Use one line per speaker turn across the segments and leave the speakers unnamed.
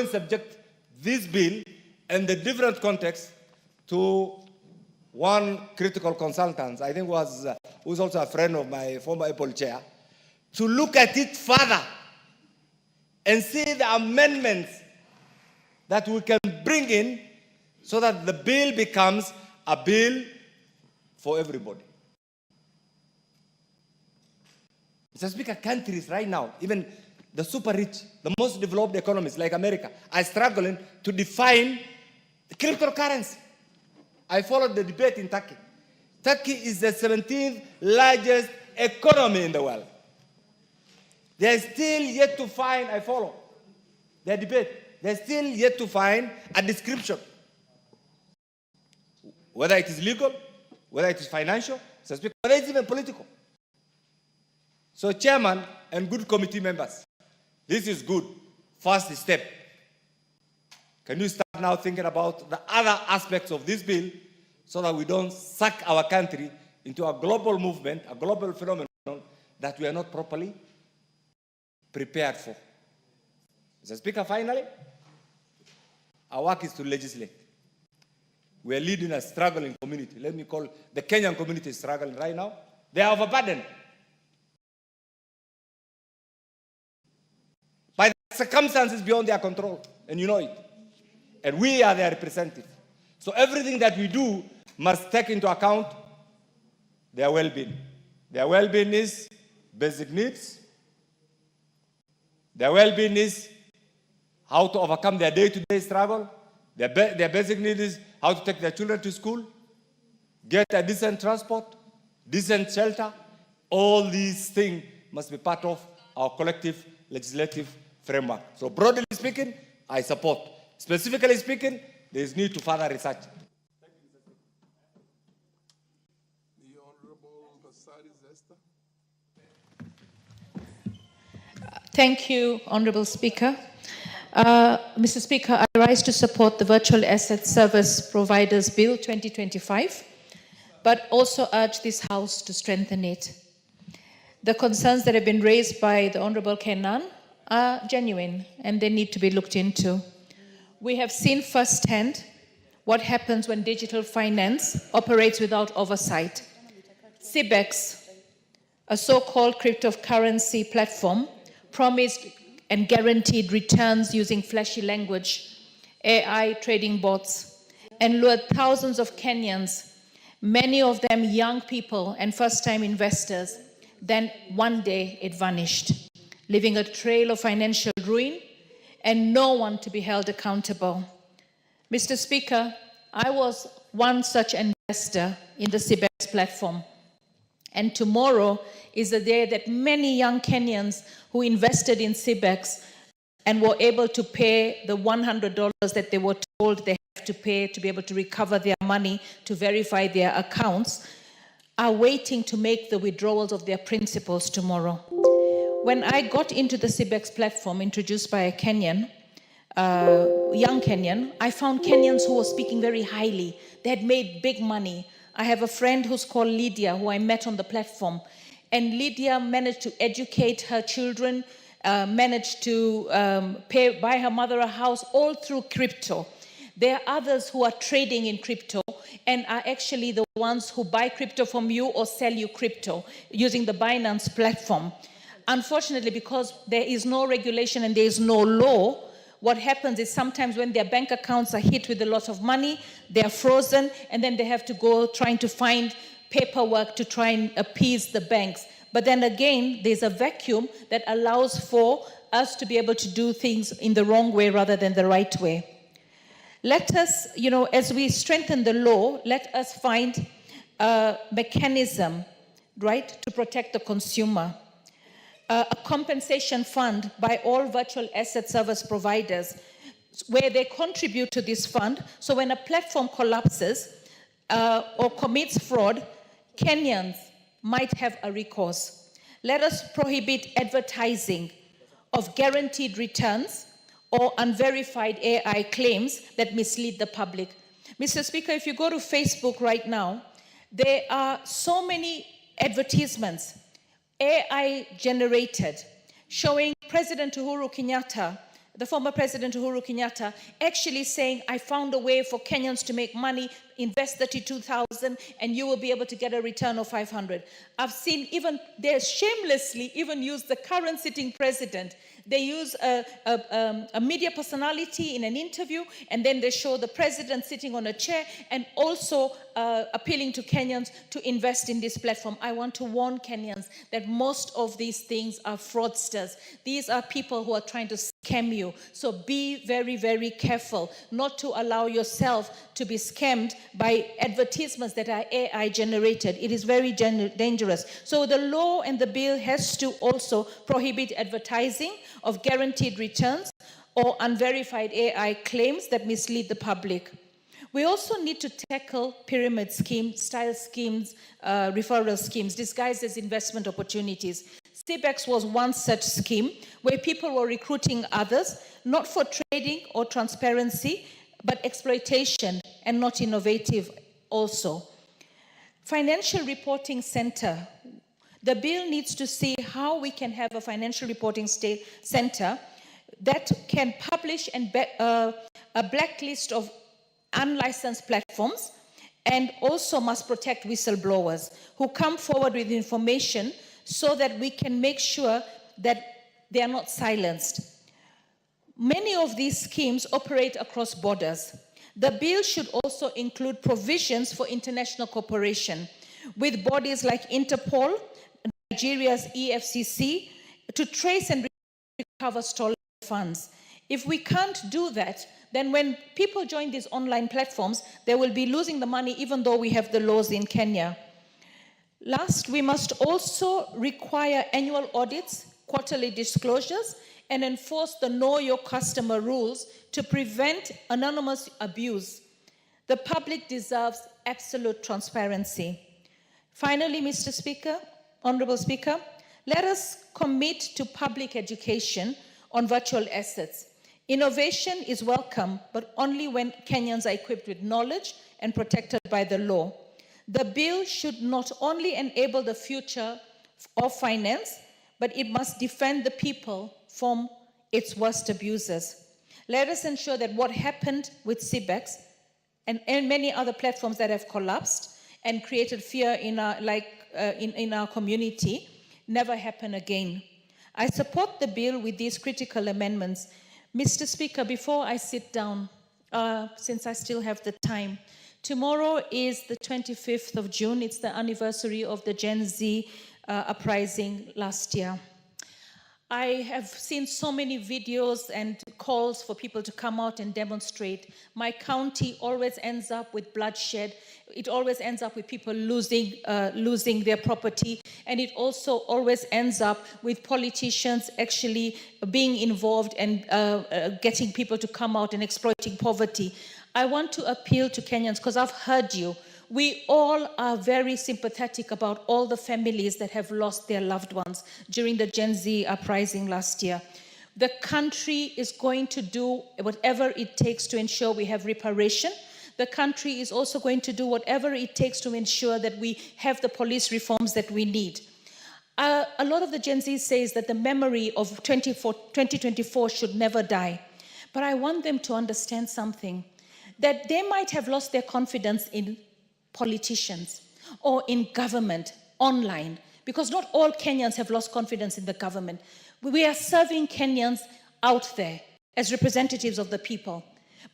subject this bill and the different context to one critical consultant, I think who's also a friend of my former Apple chair, to look at it further and see the amendments that we can bring in so that the bill becomes a bill for everybody. Mr. Speaker, countries right now, even the super rich, the most developed economies like America, are struggling to define the cryptocurrency. I followed the debate in Turkey. Turkey is the 17th largest economy in the world. They are still yet to find, I follow their debate, they are still yet to find a description. Whether it is legal, whether it is financial, whether it's even political. So, Chairman and good committee members, this is good. First step. Can you start now thinking about the other aspects of this bill so that we don't suck our country into a global movement, a global phenomenon that we are not properly prepared for? Mr. Speaker, finally, our work is to legislate. We are leading a struggling community. Let me call the Kenyan community struggling right now. They are overburdened by the circumstances beyond their control, and you know it. And we are their representatives. So everything that we do must take into account their well-being. Their well-being is basic needs. Their well-being is how to overcome their day-to-day struggle. Their basic need is how to take their children to school, get a decent transport, decent shelter. All these things must be part of our collective legislative framework. So broadly speaking, I support. Specifically speaking, there is need to further research.
The Honorable Esther.
Thank you, Honorable Speaker. Mr. Speaker, I rise to support the Virtual Asset Service Providers Bill 2025, but also urge this House to strengthen it. The concerns that have been raised by the Honorable Kenan are genuine and they need to be looked into. We have seen firsthand what happens when digital finance operates without oversight. CBEX, a so-called cryptocurrency platform, promised and guaranteed returns using flashy language, AI trading bots, and lured thousands of Kenyans, many of them young people and first-time investors. Then one day it vanished, leaving a trail of financial ruin and no one to be held accountable. Mr. Speaker, I was one such investor in the CBEX platform. And tomorrow is the day that many young Kenyans who invested in CBEX and were able to pay the $100 that they were told they have to pay to be able to recover their money to verify their accounts, are waiting to make the withdrawals of their principals tomorrow. When I got into the CBEX platform introduced by a Kenyan, young Kenyan, I found Kenyans who were speaking very highly. They had made big money. I have a friend who's called Lydia, who I met on the platform. And Lydia managed to educate her children, managed to buy her mother a house, all through crypto. There are others who are trading in crypto and are actually the ones who buy crypto from you or sell you crypto using the Binance platform. Unfortunately, because there is no regulation and there is no law, what happens is sometimes when their bank accounts are hit with a lot of money, they are frozen, and then they have to go trying to find paperwork to try and appease the banks. But then again, there's a vacuum that allows for us to be able to do things in the wrong way rather than the right way. Let us, as we strengthen the law, let us find a mechanism, right, to protect the consumer. A compensation fund by all virtual asset service providers where they contribute to this fund. So when a platform collapses or commits fraud, Kenyans might have a recourse. Let us prohibit advertising of guaranteed returns or unverified AI claims that mislead the public. Mr. Speaker, if you go to Facebook right now, there are so many advertisements, AI generated, showing President Uhuru Kenyatta the former President Uhuru Kenyatta, actually saying, I found a way for Kenyans to make money, invest 32,000 and you will be able to get a return of 500. I've seen even, they shamelessly even use the current sitting president. They use a media personality in an interview, and then they show the president sitting on a chair and also appealing to Kenyans to invest in this platform. I want to warn Kenyans that most of these things are fraudsters. These are people who are trying to scam you. So be very, very careful not to allow yourself to be scammed by advertisements that are AI generated. It is very dangerous. So the law and the bill has to also prohibit advertising of guaranteed returns or unverified AI claims that mislead the public. We also need to tackle pyramid schemes, style schemes, referral schemes disguised as investment opportunities. CBEX was one such scheme where people were recruiting others, not for trading or transparency, but exploitation and not innovative also. Financial Reporting Center. The bill needs to see how we can have a financial reporting center that can publish a blacklist of unlicensed platforms, and also must protect whistleblowers who come forward with information so that we can make sure that they are not silenced. Many of these schemes operate across borders. The bill should also include provisions for international cooperation with bodies like Interpol, Nigeria's EFCC, to trace and recover stolen funds. If we can't do that, then when people join these online platforms, they will be losing the money even though we have the laws in Kenya. Last, we must also require annual audits, quarterly disclosures, and enforce the Know Your Customer rules to prevent anonymous abuse. The public deserves absolute transparency. Finally, Mr. Speaker, Honorable Speaker, let us commit to public education on virtual assets. Innovation is welcome, but only when Kenyans are equipped with knowledge and protected by the law. The bill should not only enable the future of finance, but it must defend the people from its worst abusers. Let us ensure that what happened with CBEX and many other platforms that have collapsed and created fear in our community never happen again. I support the bill with these critical amendments. Mr. Speaker, before I sit down, since I still have the time, tomorrow is the 25th of June. It's the anniversary of the Gen Z uprising last year. I have seen so many videos and calls for people to come out and demonstrate. My county always ends up with bloodshed. It always ends up with people losing their property. And it also always ends up with politicians actually being involved and getting people to come out and exploiting poverty. I want to appeal to Kenyans, because I've heard you. We all are very sympathetic about all the families that have lost their loved ones during the Gen Z uprising last year. The country is going to do whatever it takes to ensure we have reparation. The country is also going to do whatever it takes to ensure that we have the police reforms that we need. A lot of the Gen Z says that the memory of 2024 should never die. But I want them to understand something, that they might have lost their confidence in politicians or in government online, because not all Kenyans have lost confidence in the government. We are serving Kenyans out there as representatives of the people,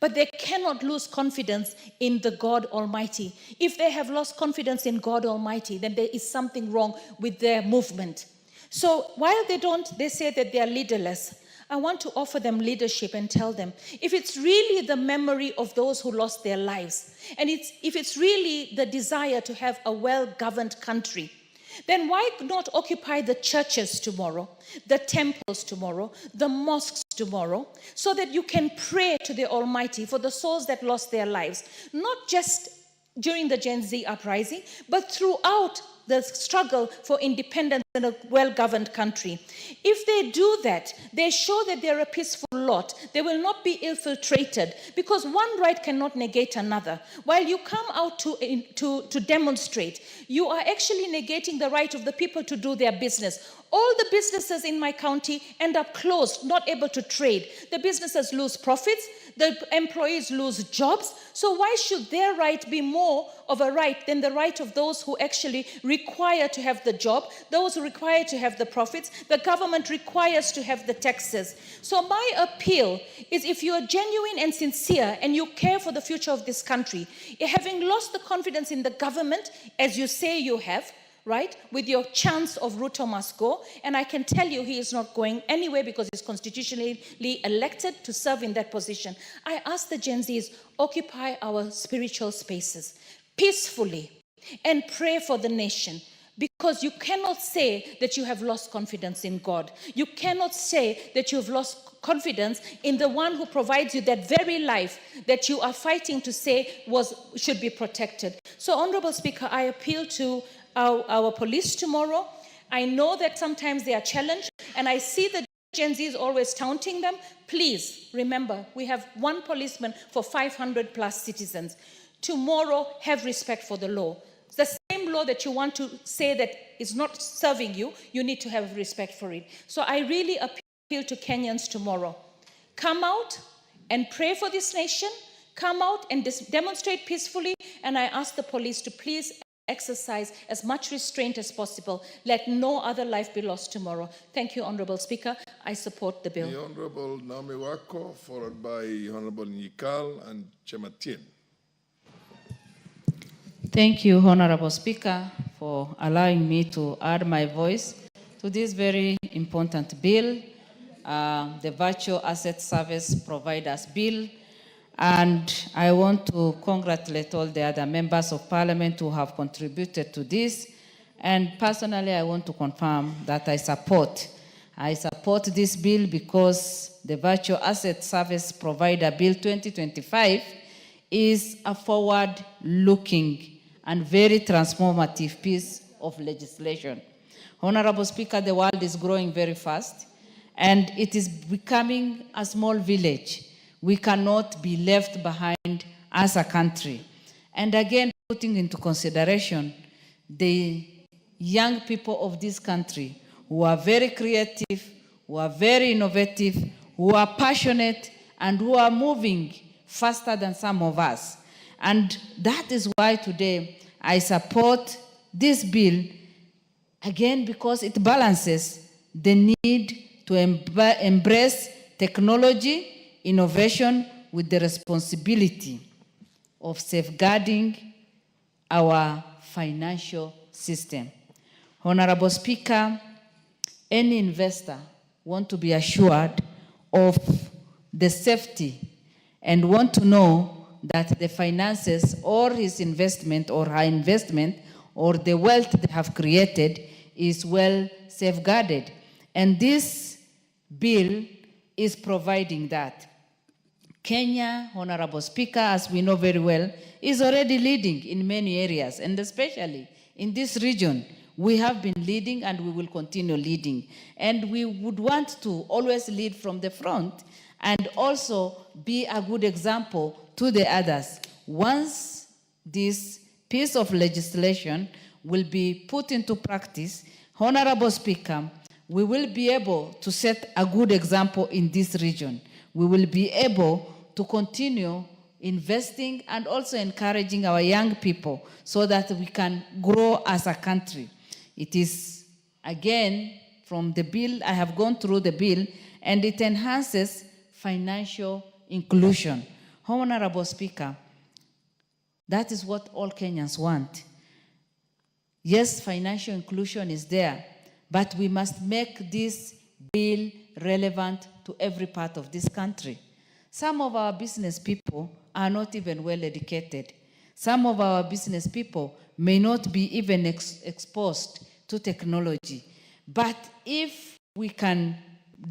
but they cannot lose confidence in the God Almighty. If they have lost confidence in God Almighty, then there is something wrong with their movement. So while they say that they are leaderless, I want to offer them leadership and tell them, if it's really the memory of those who lost their lives, and if it's really the desire to have a well-governed country, then why not occupy the churches tomorrow, the temples tomorrow, the mosques tomorrow, so that you can pray to the Almighty for the souls that lost their lives, not just during the Gen Z uprising, but throughout the struggle for independence in a well-governed country. If they do that, they show that they're a peaceful lot. They will not be infiltrated, because one right cannot negate another. While you come out to demonstrate, you are actually negating the right of the people to do their business. All the businesses in my county end up closed, not able to trade. The businesses lose profits, the employees lose jobs. So why should their right be more of a right than the right of those who actually require to have the job, those who require to have the profits? The government requires to have the taxes. So my appeal is, if you are genuine and sincere and you care for the future of this country, having lost the confidence in the government, as you say you have, right, with your chance of Ruto must go, and I can tell you he is not going anywhere because he's constitutionally elected to serve in that position. I ask the Gen Zs, occupy our spiritual spaces peacefully and pray for the nation, because you cannot say that you have lost confidence in God. You cannot say that you have lost confidence in the one who provides you that very life that you are fighting to say should be protected. So, Honorable Speaker, I appeal to our police tomorrow. I know that sometimes they are challenged, and I see the Gen Z is always taunting them. Please remember, we have one policeman for 500 plus citizens. Tomorrow, have respect for the law. The same law that you want to say that is not serving you, you need to have respect for it. So I really appeal to Kenyans tomorrow. Come out and pray for this nation. Come out and demonstrate peacefully. And I ask the police to please exercise as much restraint as possible. Let no other life be lost tomorrow. Thank you, Honorable Speaker. I support the bill.
The Honorable Naomi Wako, followed by Honorable Nyikal and Chematien.
Thank you, Honorable Speaker, for allowing me to add my voice to this very important bill, the Virtual Asset Service Providers Bill. And I want to congratulate all the other members of Parliament who have contributed to this. And personally, I want to confirm that I support this bill, because the Virtual Asset Service Provider Bill 2025 is a forward-looking and very transformative piece of legislation. Honorable Speaker, the world is growing very fast, and it is becoming a small village. We cannot be left behind as a country. And again, putting into consideration the young people of this country who are very creative, who are very innovative, who are passionate, and who are moving faster than some of us. And that is why today I support this bill, again, because it balances the need to embrace technology, innovation, with the responsibility of safeguarding our financial system. Honorable Speaker, any investor wants to be assured of the safety and want to know that the finances or his investment or her investment or the wealth they have created is well safeguarded. And this bill is providing that. Kenya, Honorable Speaker, as we know very well, is already leading in many areas, and especially in this region, we have been leading and we will continue leading. And we would want to always lead from the front and also be a good example to the others. Once this piece of legislation will be put into practice, Honorable Speaker, we will be able to set a good example in this region. We will be able to continue investing and also encouraging our young people so that we can grow as a country. It is, again, from the bill, I have gone through the bill, and it enhances financial inclusion. Honorable Speaker, that is what all Kenyans want. Yes, financial inclusion is there, but we must make this bill relevant to every part of this country. Some of our business people are not even well educated. Some of our business people may not be even exposed to technology. But if we can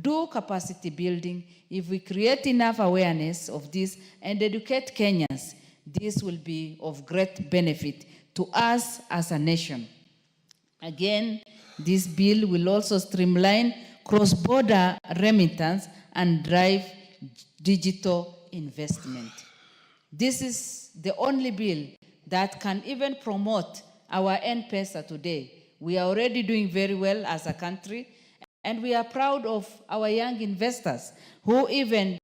do capacity building, if we create enough awareness of this and educate Kenyans, this will be of great benefit to us as a nation. Again, This bill will also streamline cross-border remittance and drive digital investment. This is the only bill that can even promote our M-Pesa today. We are already doing very well as a country, and we are proud of our young investors who even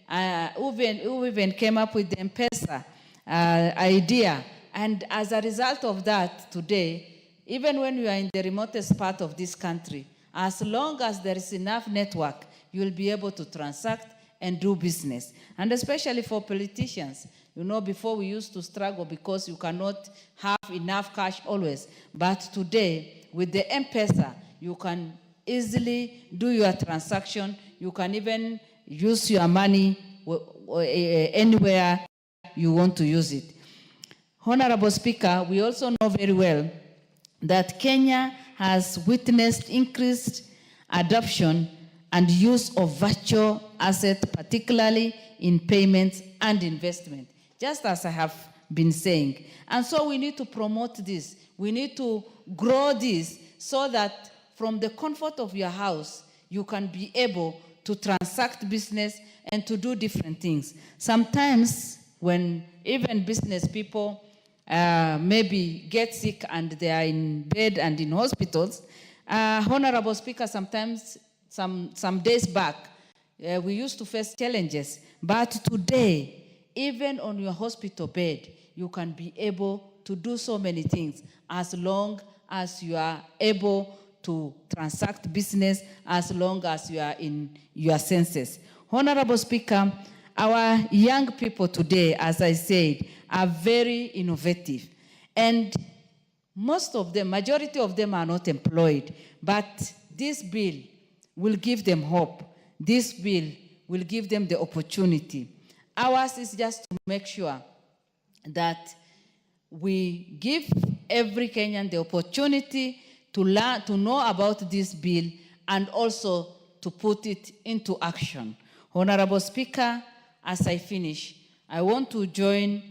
came up with the M-Pesa idea. And as a result of that, today, even when you are in the remotest part of this country, as long as there is enough network, you will be able to transact and do business. And especially for politicians, you know, before we used to struggle because you cannot have enough cash always. But today, with the M-Pesa, you can easily do your transaction. You can even use your money anywhere you want to use it. Honorable Speaker, we also know very well that Kenya has witnessed increased adoption and use of virtual assets, particularly in payments and investment, just as I have been saying. And so we need to promote this. We need to grow this so that from the comfort of your house, you can be able to transact business and to do different things. Sometimes when even business people maybe get sick and they are in bed and in hospitals, Honorable Speaker, sometimes some days back, we used to face challenges. But today, even on your hospital bed, you can be able to do so many things as long as you are able to transact business, as long as you are in your senses. Honorable Speaker, our young people today, as I said, are very innovative. And most of them, majority of them are not employed. But this bill will give them hope. This bill will give them the opportunity. Ours is just to make sure that we give every Kenyan the opportunity to learn, to know about this bill, and also to put it into action. Honorable Speaker, as I finish, I want to join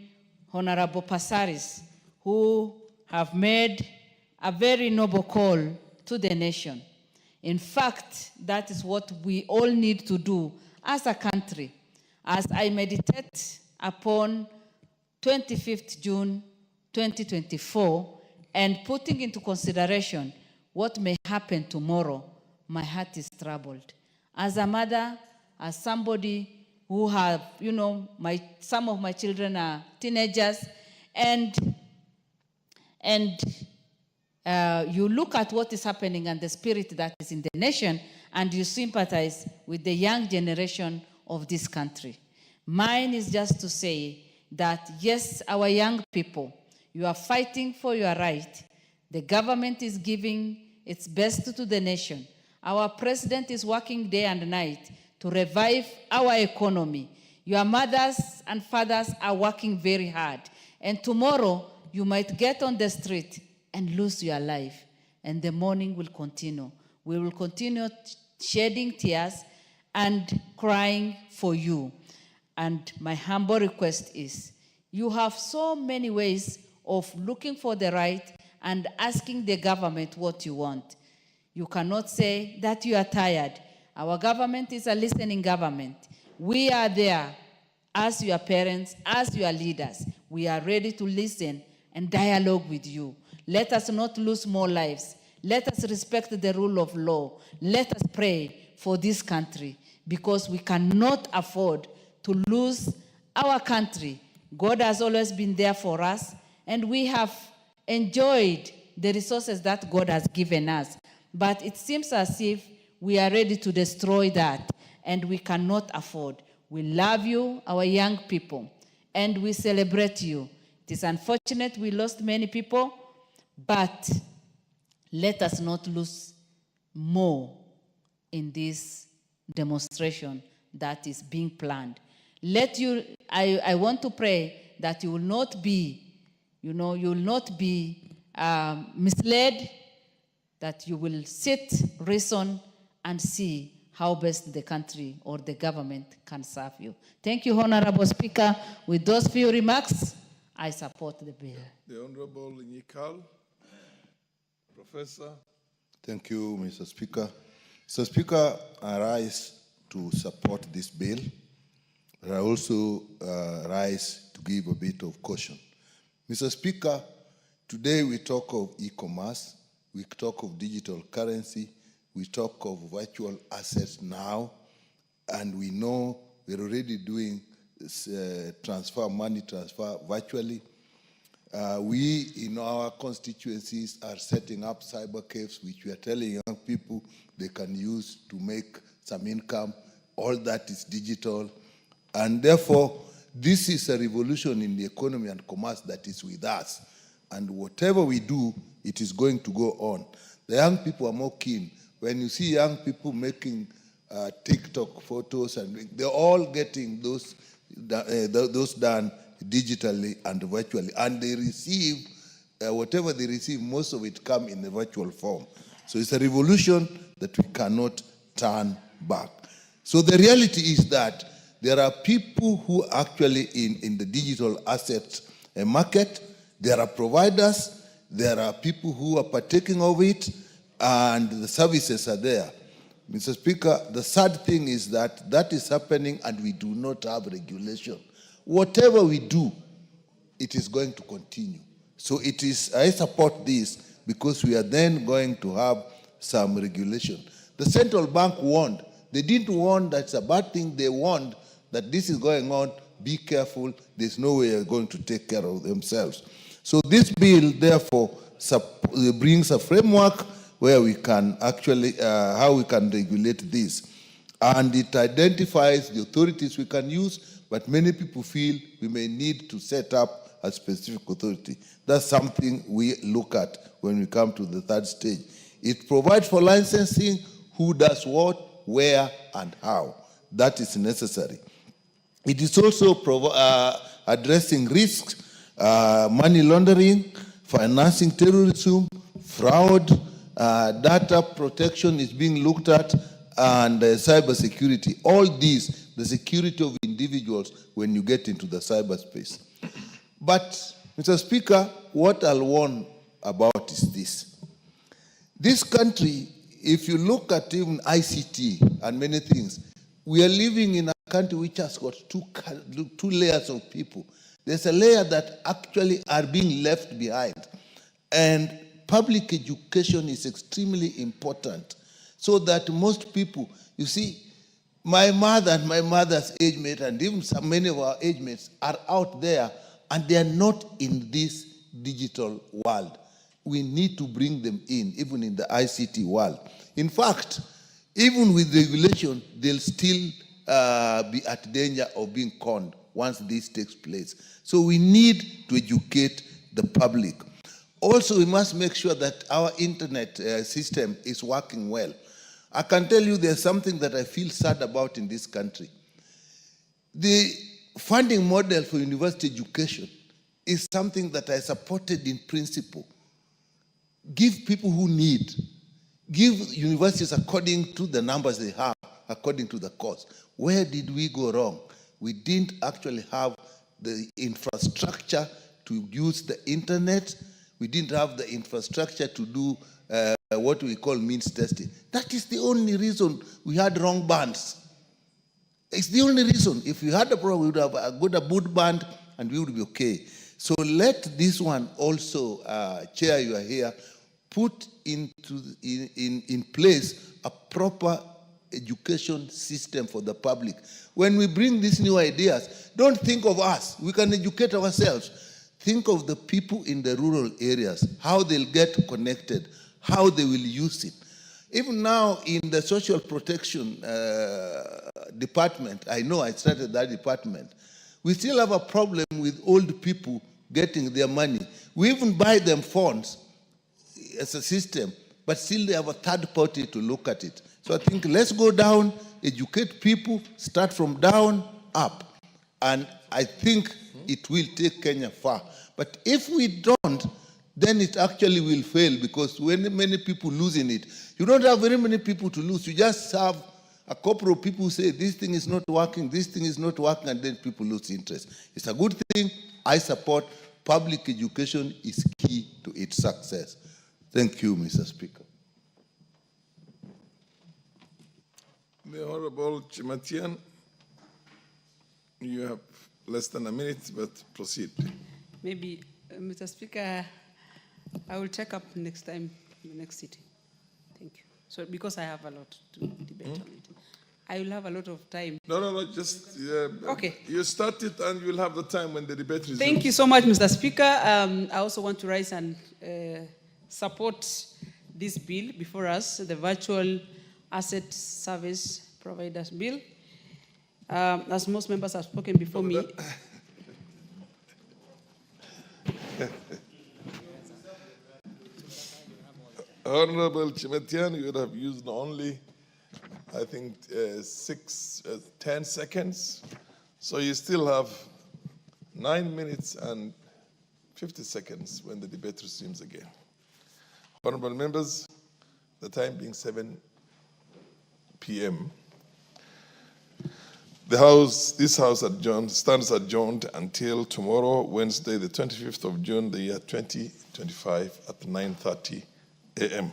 Honorable Passaris, who have made a very noble call to the nation. In fact, that is what we all need to do as a country. As I meditate upon 25th June 2024 and putting into consideration what may happen tomorrow, my heart is troubled. As a mother, as somebody who have, you know, some of my children are teenagers, and you look at what is happening and the spirit that is in the nation, and you sympathize with the young generation of this country. Mine is just to say that, yes, our young people, you are fighting for your right. The government is giving its best to the nation. Our president is working day and night to revive our economy. Your mothers and fathers are working very hard. And tomorrow, you might get on the street and lose your life. And the mourning will continue. We will continue shedding tears and crying for you. And my humble request is, you have so many ways of looking for the right and asking the government what you want. You cannot say that you are tired. Our government is a listening government. We are there as your parents, as your leaders. We are ready to listen and dialogue with you. Let us not lose more lives. Let us respect the rule of law. Let us pray for this country, because we cannot afford to lose our country. God has always been there for us, and we have enjoyed the resources that God has given us. But it seems as if we are ready to destroy that, and we cannot afford. We love you, our young people, and we celebrate you. It is unfortunate we lost many people, but let us not lose more in this demonstration that is being planned. I want to pray that you will not be, you will not be misled, that you will sit, reason, and see how best the country or the government can serve you. Thank you, Honorable Speaker. With those few remarks, I support the bill.
The Honorable Nyikal, Professor.
Thank you, Mr. Speaker. Mr. Speaker, I rise to support this bill, but I also rise to give a bit of caution. Mr. Speaker, today we talk of e-commerce, we talk of digital currency, we talk of virtual assets now, and we know we're already doing this, money transfer virtually. We, in our constituencies, are setting up cyber caves, which we are telling young people they can use to make some income. All that is digital. And therefore, this is a revolution in the economy and commerce that is with us. And whatever we do, it is going to go on. The young people are more keen. When you see young people making TikTok photos, and they're all getting those done digitally and virtually, and they receive whatever they receive, most of it come in the virtual form. So it's a revolution that we cannot turn back. So the reality is that there are people who actually in the digital assets market, there are providers, there are people who are partaking of it, and the services are there. Mr. Speaker, the sad thing is that that is happening and we do not have regulation. Whatever we do, it is going to continue. So it is, I support this because we are then going to have some regulation. The central bank warned. They didn't warn that it's a bad thing. They warned that this is going on. Be careful. There's no way they're going to take care of themselves. So this bill, therefore, brings a framework where we can actually, how we can regulate this. And it identifies the authorities we can use, but many people feel we may need to set up a specific authority. That's something we look at when we come to the third stage. It provides for licensing, who does what, where, and how. That is necessary. It is also addressing risks, money laundering, financing terrorism, fraud, data protection is being looked at, and cybersecurity. All these, the security of individuals when you get into the cyberspace. But, Mr. Speaker, what I'll warn about is this. This country, if you look at even ICT and many things, we are living in a country which has got two layers of people. There's a layer that actually are being left behind. And public education is extremely important so that most people, you see, my mother and my mother's age mate and even many of our age mates are out there and they are not in this digital world. We need to bring them in, even in the ICT world. In fact, even with regulation, they'll still be at danger of being conned once this takes place. So we need to educate the public. Also, we must make sure that our internet system is working well. I can tell you there's something that I feel sad about in this country. The funding model for university education is something that I supported in principle. Give people who need. Give universities according to the numbers they have, according to the cost. Where did we go wrong? We didn't actually have the infrastructure to use the internet. We didn't have the infrastructure to do what we call means testing. That is the only reason we had wrong bands. It's the only reason. If we had a problem, we would have a good band and we would be okay. So let this one also, Chair, you are here, put in place a proper education system for the public. When we bring these new ideas, don't think of us. We can educate ourselves. Think of the people in the rural areas, how they'll get connected, how they will use it. Even now in the social protection department, I know I started that department, we still have a problem with old people getting their money. We even buy them phones as a system, but still they have a third party to look at it. So I think let's go down, educate people, start from down, up. And I think it will take Kenya far. But if we don't, then it actually will fail, because when many people lose in it, you don't have very many people to lose. You just have a couple of people who say, this thing is not working, this thing is not working, and then people lose interest. It's a good thing. I support. Public education is key to its success. Thank you, Mr. Speaker.
The Honorable Chimatian, you have less than a minute, but proceed.
Maybe, Mr. Speaker, I will take up next time in the next sitting. Thank you. So, because I have a lot to debate on it. I will have a lot of time.
No, just,
Okay.
You start it and you'll have the time when the debate resumes.
Thank you so much, Mr. Speaker. I also want to rise and support this bill before us, the Virtual Asset Service Providers Bill. As most members have spoken before me.
Honorable Chimatian, you would have used only, I think, 10 seconds. So you still have 9 minutes and 50 seconds when the debate resumes again. Honorable members, the time being 7 p.m., this house stands adjourned until tomorrow, Wednesday, the 25th of June, the year 2025 at 9:30 a.m.